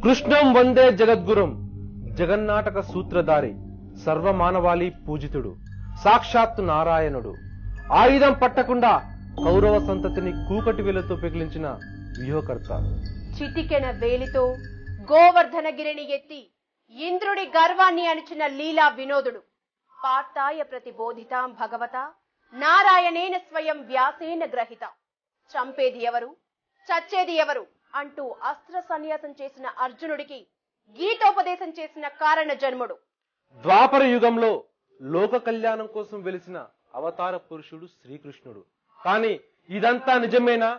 కృష్ణం వందే జగద్గురుం జగన్నాటక సూత్రధారి సర్వమానవాళి పూజితుడు సాక్షాత్తు నారాయణుడు ఆయుధం పట్టకుండా కౌరవ సంతతిని కూకటి వేలతో పెగిలించిన వ్యూహకర్త చిటికెన వేలితో గోవర్ధనగిరిని ఎత్తి ఇంద్రుడి గర్వాన్ని అణిచిన లీలా వినోదుడు పార్థాయ ప్రతిబోధితాం భగవత నారాయణేన స్వయం వ్యాసేన గ్రహిత చంపేది ఎవరు చచ్చేది ఎవరు అంటూ అస్త్ర సన్యాసం చేసిన అర్జునుడికి గీతోపదేశం చేసిన కారణ జన్ముడు ద్వాపర యుగంలో లోక కళ్యాణం కోసం వెలిసిన అవతార పురుషుడు శ్రీకృష్ణుడు. కానీ ఇదంతా నిజమేనా?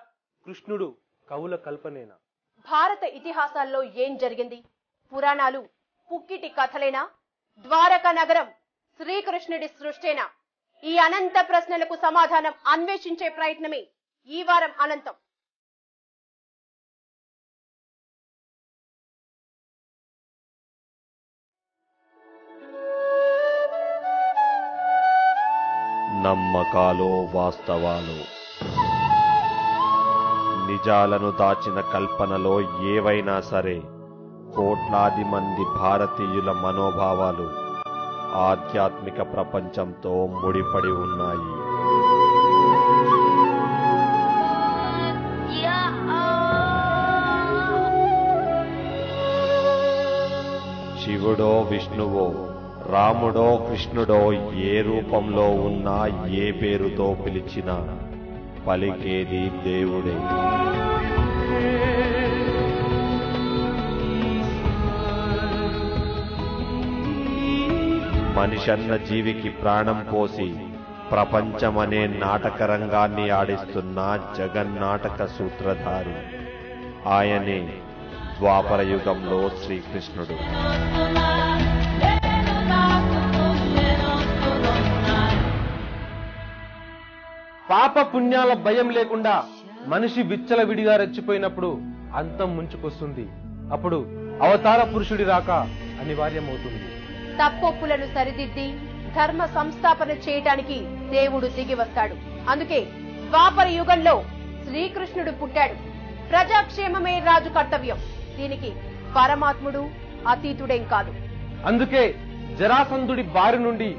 కృష్ణుడు కవుల కల్పనేనా? భారత ఇతిహాసాల్లో ఏం జరిగింది? పురాణాలు పుక్కిటి కథలేనా? ద్వారక నగరం శ్రీకృష్ణుడి సృష్టేనా? ఈ అనంత ప్రశ్నలకు సమాధానం అన్వేషించే ప్రయత్నమే ఈ వారం అనంతం. నమ్మకాలో వాస్తవాలు, నిజాలను దాచిన కల్పనలో ఏవైనా సరే కోట్లాది మంది భారతీయుల మనోభావాలు ఆధ్యాత్మిక ప్రపంచంతో ముడిపడి ఉన్నాయి. శివుడో విష్ణువో, రాముడో కృష్ణుడో ఏ రూపంలో ఉన్నా, ఏ పేరుతో పిలిచినా పలికేది దేవుడే. మనిషన్న జీవికి ప్రాణం పోసి ప్రపంచమనే నాటకరంగాన్ని ఆడిస్తున్న జగన్నాటక సూత్రధారి ఆయనే ద్వాపర యుగంలో శ్రీకృష్ణుడు. పాప పుణ్యాల భయం లేకుండా మనిషి విచ్చలవిడిగా రెచ్చిపోయినప్పుడు అంతం ముంచుకొస్తుంది. అప్పుడు అవతార పురుషుడి రాక అనివార్యమవుతుంది. తప్పొప్పులను సరిదిద్ది ధర్మ సంస్థాపన చేయటానికి దేవుడు దిగి వస్తాడు. అందుకే ద్వాపర యుగంలో శ్రీకృష్ణుడు పుట్టాడు. ప్రజాక్షేమమే రాజు కర్తవ్యం. దీనికి పరమాత్ముడు అతీతుడేం కాదు. అందుకే జరాసంధుడి బారి నుండి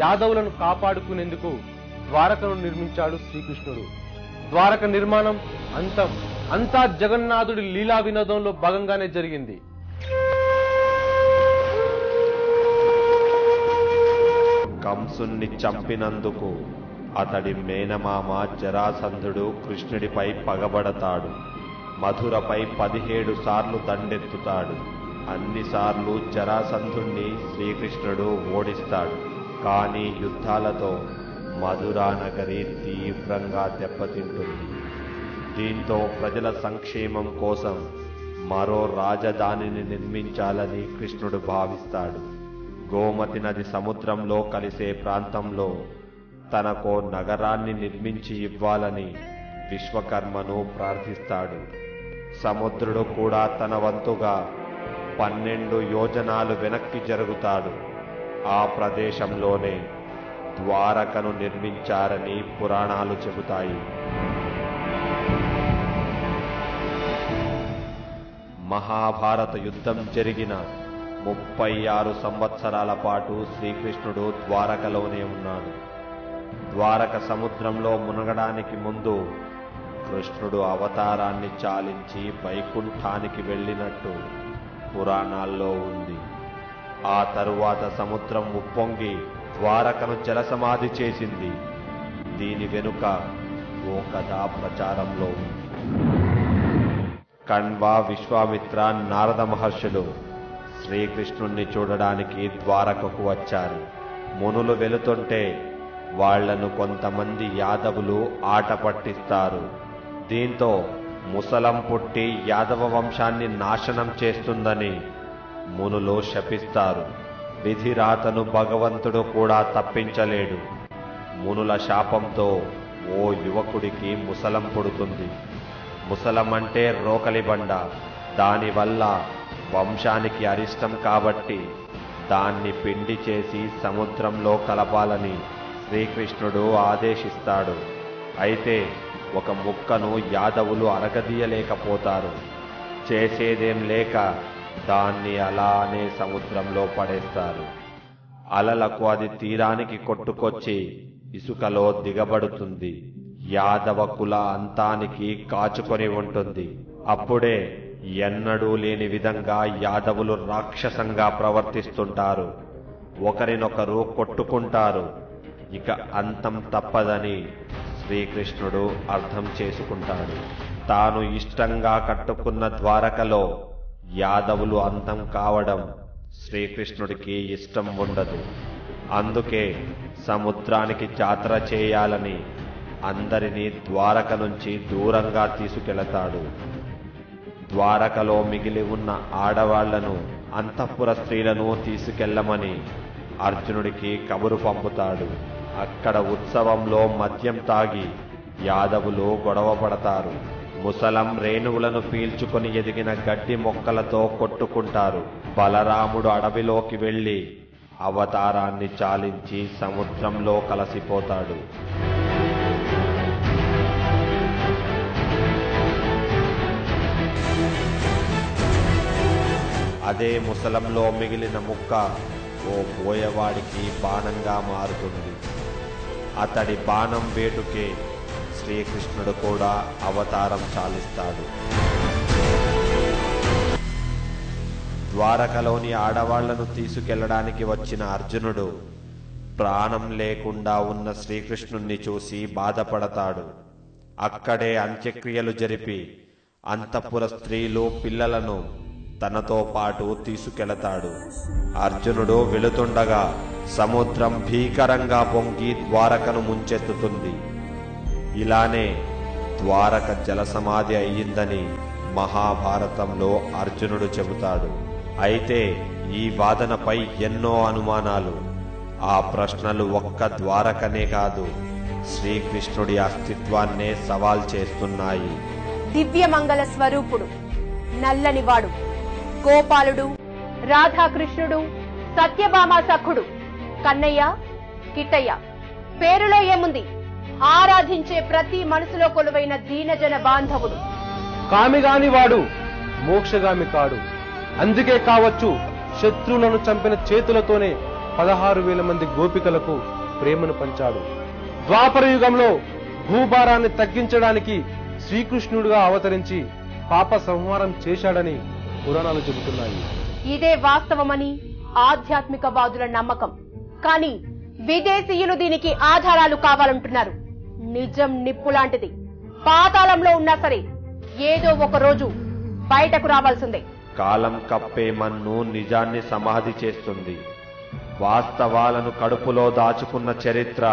యాదవులను కాపాడుకునేందుకు ద్వారకను నిర్మించాడు శ్రీకృష్ణుడు. ద్వారక నిర్మాణం అంతా జగన్నాథుడి లీలా వినోదంలో భాగంగానే జరిగింది. కంసుణ్ణి చంపినందుకు అతడి మేనమామ జరాసంధుడు కృష్ణుడిపై పగబడతాడు. మధురపై 17 సార్లు దండెత్తుతాడు. అన్నిసార్లు జరాసంధుణ్ణి శ్రీకృష్ణుడు ఓడిస్తాడు. కానీ యుద్ధాలతో మధురా నగరి తీవ్రంగా దెబ్బతింటుంది. దీంతో ప్రజల సంక్షేమం కోసం మరో రాజధానిని నిర్మించాలని కృష్ణుడు భావిస్తాడు. గోమతి నది సముద్రంలో కలిసే ప్రాంతంలో తనకో నగరాన్ని నిర్మించి ఇవ్వాలని విశ్వకర్మను ప్రార్థిస్తాడు. సముద్రుడు కూడా తన వంతుగా 12 యోజనాలు వెనక్కి జరుగుతాడు. ఆ ప్రదేశంలోనే ద్వారకను నిర్మించారని పురాణాలు చెబుతాయి. మహాభారత యుద్ధం జరిగిన 36 సంవత్సరాల పాటు శ్రీకృష్ణుడు ద్వారకలోనే ఉన్నాడు. ద్వారక సముద్రంలో మునగడానికి ముందు కృష్ణుడు అవతారాన్ని చాలించి వైకుంఠానికి వెళ్ళినట్టు పురాణాల్లో ఉంది. ఆ తరువాత సముద్రం ఉప్పొంగి ద్వారకను జలసమాధి చేసింది. దీని వెనుక ఓ కథ ప్రచారంలో ఉంది. కణ్వ, విశ్వామిత్ర, నారద మహర్షులు శ్రీకృష్ణుణ్ణి చూడడానికి ద్వారకకు వచ్చారు. మునులు వెళుతుంటే వాళ్లను కొంతమంది యాదవులు ఆట పట్టిస్తారు. దీంతో ముసలం పుట్టి యాదవ వంశాన్ని నాశనం చేస్తుందని మునులు శపిస్తారు. విధిరాతను భగవంతుడు కూడా తప్పించలేడు. మునుల శాపంతో ఓ యువకుడికి ముసలం పుడుతుంది. ముసలం అంటే రోకలి బండ. దానివల్ల వంశానికి అరిష్టం కాబట్టి దాన్ని పిండి చేసి సముద్రంలో కలపాలని శ్రీకృష్ణుడు ఆదేశిస్తాడు. అయితే ఒక ముక్కను యాదవులు అరగదీయలేకపోతారు. చేసేదేం లేక దాన్ని అలానే సముద్రంలో పడేస్తారు. అలలకు అది తీరానికి కొట్టుకొచ్చి ఇసుకలో దిగబడుతుంది. యాదవ కుల అంతానికి కాచుకొని ఉంటుంది. అప్పుడే ఎన్నడూ లేని విధంగా యాదవులు రాక్షసంగా ప్రవర్తిస్తుంటారు. ఒకరినొకరు కొట్టుకుంటారు. ఇక అంతం తప్పదని శ్రీకృష్ణుడు అర్థం చేసుకుంటాడు. తాను ఇష్టంగా కట్టుకున్న ద్వారకలో యాదవులు అంతం కావడం శ్రీకృష్ణుడికి ఇష్టం ఉండదు. అందుకే సముద్రానికి జాతర చేయాలని అందరినీ ద్వారక నుంచి దూరంగా తీసుకెళతాడు. ద్వారకలో మిగిలి ఉన్న ఆడవాళ్లను, అంతఃపుర స్త్రీలను తీసుకెళ్లమని అర్జునుడికి కబురు పంపుతాడు. అక్కడ ఉత్సవంలో మద్యం తాగి యాదవులు గొడవ పడతారు. ముసలం రేణువులను పీల్చుకొని ఎదిగిన గడ్డి మొక్కలతో కొట్టుకుంటారు. బలరాముడు అడవిలోకి వెళ్లి అవతారాన్ని చాలించి సముద్రంలో కలసిపోతాడు. అదే ముసలంలో మిగిలిన ముక్క ఓ బోయవాడికి బాణంగా మారుతుంది. అతడి బాణం వేటుకే శ్రీకృష్ణుడు కూడా అవతారం చాలిస్తాడు. ద్వారకలోని ఆడవాళ్లను తీసుకెళ్లడానికి వచ్చిన అర్జునుడు ప్రాణం లేకుండా ఉన్న శ్రీకృష్ణుణ్ణి చూసి బాధపడతాడు. అక్కడే అంత్యక్రియలు జరిపి అంతఃపుర స్త్రీలు, పిల్లలను తనతో పాటు తీసుకెళతాడు. అర్జునుడు వెళుతుండగా సముద్రం భీకరంగా పొంగి ద్వారకను ముంచెత్తుతుంది. ఇలానే ద్వారక జలసమాధి అయ్యిందని మహాభారతంలో అర్జునుడు చెబుతాడు. అయితే ఈ వాదనపై ఎన్నో అనుమానాలు. ఆ ప్రశ్నలు ఒక్క ద్వారకనే కాదు, శ్రీకృష్ణుడి అస్తిత్వాన్నే సవాల్ చేస్తున్నాయి. దివ్యమంగళ స్వరూపుడు, నల్లనివాడు, గోపాలుడు, రాధాకృష్ణుడు, సత్యభామ సఖుడు, కన్నయ్య, కిట్టయ్య, పేరులో ఏముంది? ఆరాధించే ప్రతి మనసులో కొలువైన దీనజన బాంధవుడు. కామిగాని వాడు మోక్షగామి కాడు. అందుకే కావచ్చు శత్రువులను చంపిన చేతులతోనే 16,000 మంది గోపికలకు ప్రేమను పంచాడు. ద్వాపర యుగంలో భూభారాన్ని తగ్గించడానికి శ్రీకృష్ణుడుగా అవతరించి పాప సంహారం చేశాడని పురాణాలు చెబుతున్నాయి. ఇదే వాస్తవమని ఆధ్యాత్మికవాదుల నమ్మకం. కానీ విదేశీయులు దీనికి ఆధారాలు కావాలంటున్నారు. నిజం నిప్పు లాంటిది. పాతాళంలో ఉన్నా సరే ఏదో ఒక రోజు బయటకు రావాల్సిందే. కాలం కప్పే మన్ను నిజాన్ని సమాధి చేస్తుంది. వాస్తవాలను కడుపులో దాచుకున్న చరిత్ర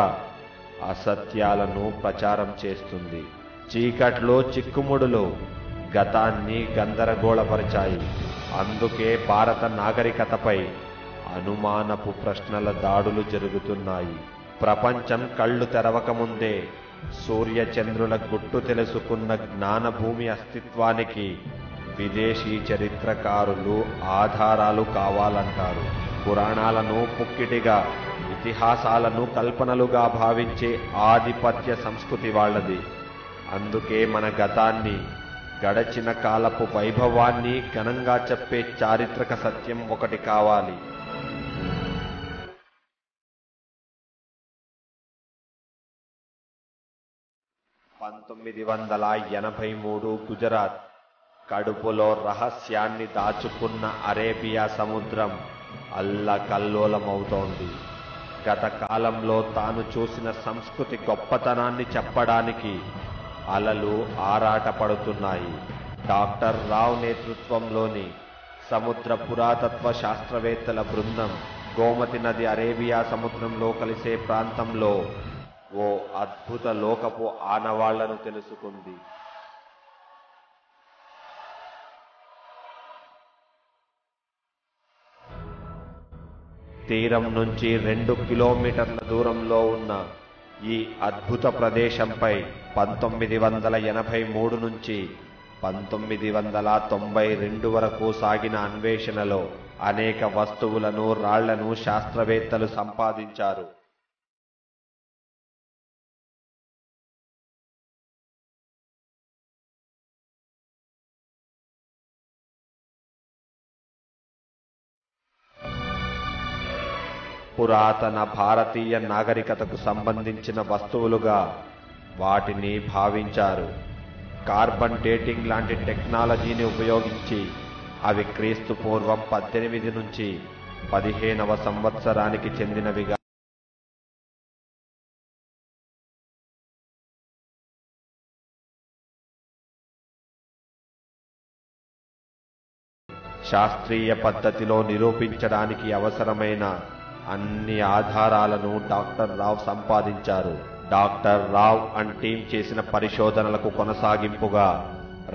అసత్యాలను ప్రచారం చేస్తుంది. చీకట్లో చిక్కుముడులు గతాన్ని గందరగోళపరిచాయి. అందుకే భారత నాగరికతపై అనుమానపు ప్రశ్నల దాడులు జరుగుతున్నాయి. ప్రపంచం కళ్ళు తెరవకముందే సూర్యచంద్రుల గుట్టు తెలుసుకున్న జ్ఞానభూమి అస్తిత్వానికి విదేశీ చరిత్రకారులు ఆధారాలు కావాలంటారు. పురాణాలను పుక్కిటిగా, ఇతిహాసాలను కల్పనలుగా భావించే ఆధిపత్య సంస్కృతి వాళ్ళది. అందుకే మన గతాన్ని, గడచిన కాలపు వైభవాన్ని ఘనంగా చెప్పే చారిత్రక సత్యం ఒకటి కావాలి. (1983) గుజరాత్ కడుపులో రహస్యాన్ని దాచుకున్న అరేబియా సముద్రం అల్లకల్లోలమవుతోంది. గత కాలంలో తాను చూసిన సంస్కృతి గొప్పతనాన్ని చెప్పడానికి అలలు ఆరాటపడుతున్నాయి. డాక్టర్ రావ్ నేతృత్వంలోని సముద్ర పురాతత్వ శాస్త్రవేత్తల బృందం గోమతి నది అరేబియా సముద్రంలో కలిసే ప్రాంతంలో ఓ అద్భుత లోకపు ఆనవాళ్లను తెలుసుకుంది. తీరం నుంచి 2 కిలోమీటర్ల దూరంలో ఉన్న ఈ అద్భుత ప్రదేశంపై 1983 నుంచి 1992 వరకు సాగిన అన్వేషణలో అనేక వస్తువులను, రాళ్లను శాస్త్రవేత్తలు సంపాదించారు. పురాతన భారతీయ నాగరికతకు సంబంధించిన వస్తువులుగా వాటిని భావించారు. కార్బన్ డేటింగ్ లాంటి టెక్నాలజీని ఉపయోగించి అవి క్రీస్తు పూర్వం 18 నుంచి 15వ సంవత్సరానికి చెందినవిగా శాస్త్రీయ పద్ధతిలో నిరూపించడానికి అవసరమైన అన్ని ఆధారాలను డాక్టర్ రావ్ సంపాదించారు. డాక్టర్ రావ్ అండ్ టీం చేసిన పరిశోధనలకు కొనసాగింపుగా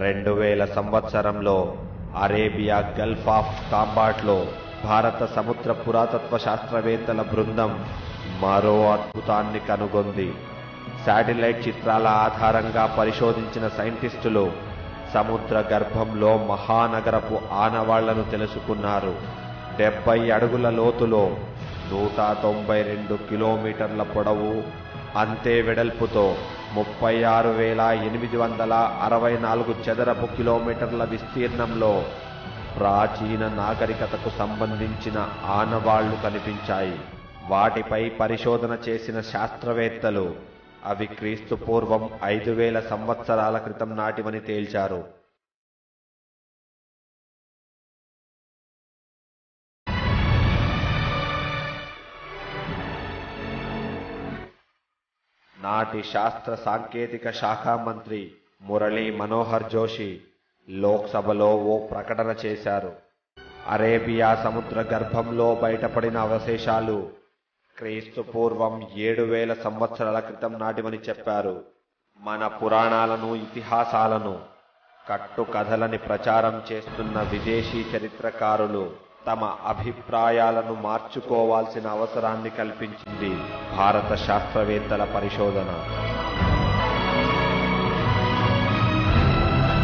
2000 సంవత్సరంలో అరేబియా గల్ఫ్ ఆఫ్ కాంబాట్లో భారత సముద్ర పురాతత్వ శాస్త్రవేత్తల బృందం మరో అద్భుతాన్ని కనుగొంది. శాటిలైట్ చిత్రాల ఆధారంగా పరిశోధించిన సైంటిస్టులు సముద్ర గర్భంలో మహానగరపు ఆనవాళ్లను తెలుసుకున్నారు. 70 అడుగుల లోతులో 192 కిలోమీటర్ల పొడవు, అంతే వెడల్పుతో 36,864 చదరపు కిలోమీటర్ల విస్తీర్ణంలో ప్రాచీన నాగరికతకు సంబంధించిన ఆనవాళ్లు కనిపించాయి. వాటిపై పరిశోధన చేసిన శాస్త్రవేత్తలు అవి క్రీస్తు పూర్వం 5000 సంవత్సరాల క్రితం నాటివని తేల్చారు. నాటి శాస్త్ర సాంకేతిక శాఖ మంత్రి మురళీ మనోహర్ జోషి లోక్సభలో ఓ ప్రకటన చేశారు. అరేబియా సముద్ర గర్భంలో బయటపడిన అవశేషాలు క్రీస్తు పూర్వం 7000 సంవత్సరాల క్రితం నాటివని చెప్పారు. మన పురాణాలను, ఇతిహాసాలను కట్టుకథలని ప్రచారం చేస్తున్న విదేశీ చరిత్రకారులు తమ అభిప్రాయాలను మార్చుకోవాల్సిన అవసరాన్ని కల్పించింది భారత శాస్త్రవేత్తల పరిశోధన.